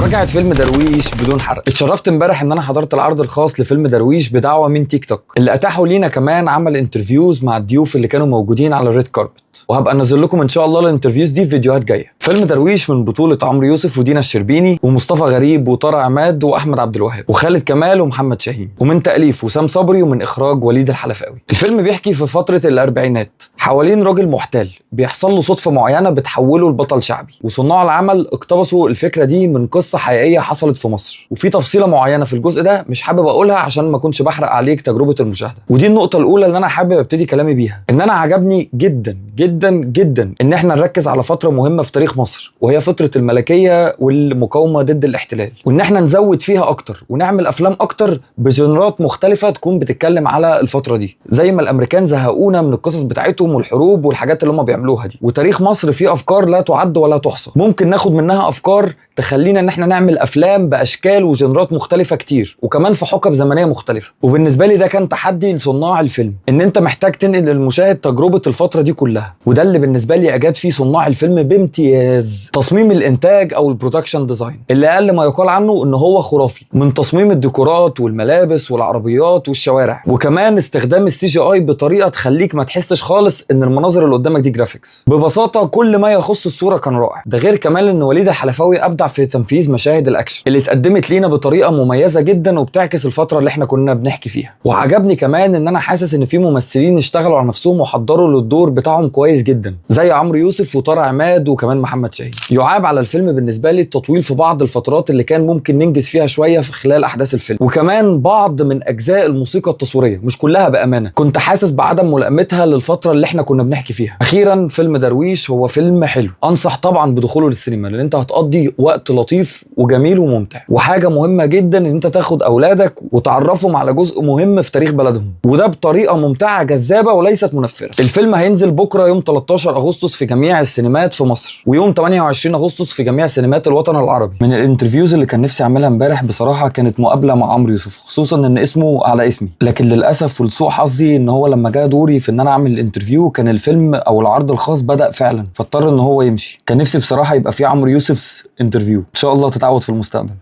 مراجعة فيلم درويش بدون حرق. اتشرفت امبارح ان انا حضرت العرض الخاص لفيلم درويش بدعوة من تيك توك، اللي اتاحوا لينا كمان عمل انترفيوز مع الضيوف اللي كانوا موجودين على الريد كاربت، وهبقى انزل لكم ان شاء الله الانترفيوز دي في فيديوهات جايه. فيلم درويش من بطولة عمرو يوسف ودينا الشربيني ومصطفى غريب وطارق عماد واحمد عبد الوهاب وخالد كمال ومحمد شاهين، ومن تأليف وسام صبري ومن اخراج وليد الحلفاوي. الفيلم بيحكي في فترة الاربعينات حوالين راجل محتال بيحصل له صدفة معينة بتحوله لبطل شعبي، وصناع العمل اقتبسوا الفكرة دي من قصة حقيقية حصلت في مصر. وفي تفصيلة معينة في الجزء ده مش حابب اقولها عشان ما اكونش بحرق عليك تجربة المشاهدة، ودي النقطة الاولى اللي انا حابب ابتدي كلامي بيها. ان انا عجبني جدا جدا جدا ان احنا نركز على فترة مهمة في تاريخ مصر، وهي فترة الملكية والمقاومة ضد الاحتلال، وان احنا نزود فيها اكتر ونعمل افلام اكتر بجنرات مختلفة تكون بتتكلم على الفترة دي، زي ما الامريكان زهقونا من القصص بتاعتهم والحروب والحاجات اللي هم بيعملوها دي. وتاريخ مصر فيه افكار لا تعد ولا تحصى، ممكن ناخد منها افكار تخلينا ان احنا نعمل افلام باشكال وجنرات مختلفة كتير، وكمان في حقب زمنية مختلفة. وبالنسبة لي ده كان تحدي لصناع الفيلم، ان انت محتاج تنقل للمشاهد تجربة الفترة دي كلها، وده اللي بالنسبة لي اجاد فيه صناع الفيلم بامتياز. تصميم الانتاج او البرودكشن ديزاين اللي اقل ما يقال عنه ان هو خرافي، من تصميم الديكورات والملابس والعربيات والشوارع، وكمان استخدام السي جي اي بطريقة تخليك ما تحسش خالص ان المناظر اللي قدامك دي جرافيكس. ببساطة كل ما يخص الصورة كان رائع. ده غير كمان ان وليد الحلفاوي ابدع في تنفيذ مشاهد الاكشن اللي اتقدمت لينا بطريقة مميزة جدا وبتعكس الفترة اللي احنا كنا بنحكي فيها. وعجبني كمان ان انا حاسس ان في ممثلين اشتغلوا على نفسهم وحضروا للدور بتاعهم كويس جدا، زي عمرو يوسف وطارق عماد وكمان محمد شاهين. يعاب على الفيلم بالنسبة لي التطويل في بعض الفترات اللي كان ممكن ننجز فيها شوية في خلال احداث الفيلم، وكمان بعض من اجزاء الموسيقى التصويرية، مش كلها بامانة، كنت حاسس بعدم ملائمتها للفترة اللي احنا كنا بنحكي فيها. اخيرا فيلم درويش هو فيلم حلو، انصح طبعا بدخوله للسينما، لان انت هتقضي وقت لطيف وجميل وممتع. وحاجة مهمة جدا ان انت تاخد اولادك وتعرفهم على جزء مهم في تاريخ بلدهم، وده بطريقة ممتعة جذابة وليست منفرة. الفيلم هينزل بكرة يوم 13 اغسطس في جميع السينمات في مصر، ويوم 28 اغسطس في جميع سينمات الوطن العربي. من الانترفيوز اللي كان نفسي اعملها امبارح بصراحة كانت مقابلة مع عمرو يوسف، خصوصا ان اسمه على اسمي، لكن للاسف ولسوء حظي ان هو لما جاء دوري في ان انا اعمل الانترفيو كان الفيلم او العرض الخاص بدأ فعلا، فاضطر ان هو يمشي. كان نفسي بصراحة يبقى في عمرو يوسف انترفيو، ان شاء الله تتعود في المستقبل.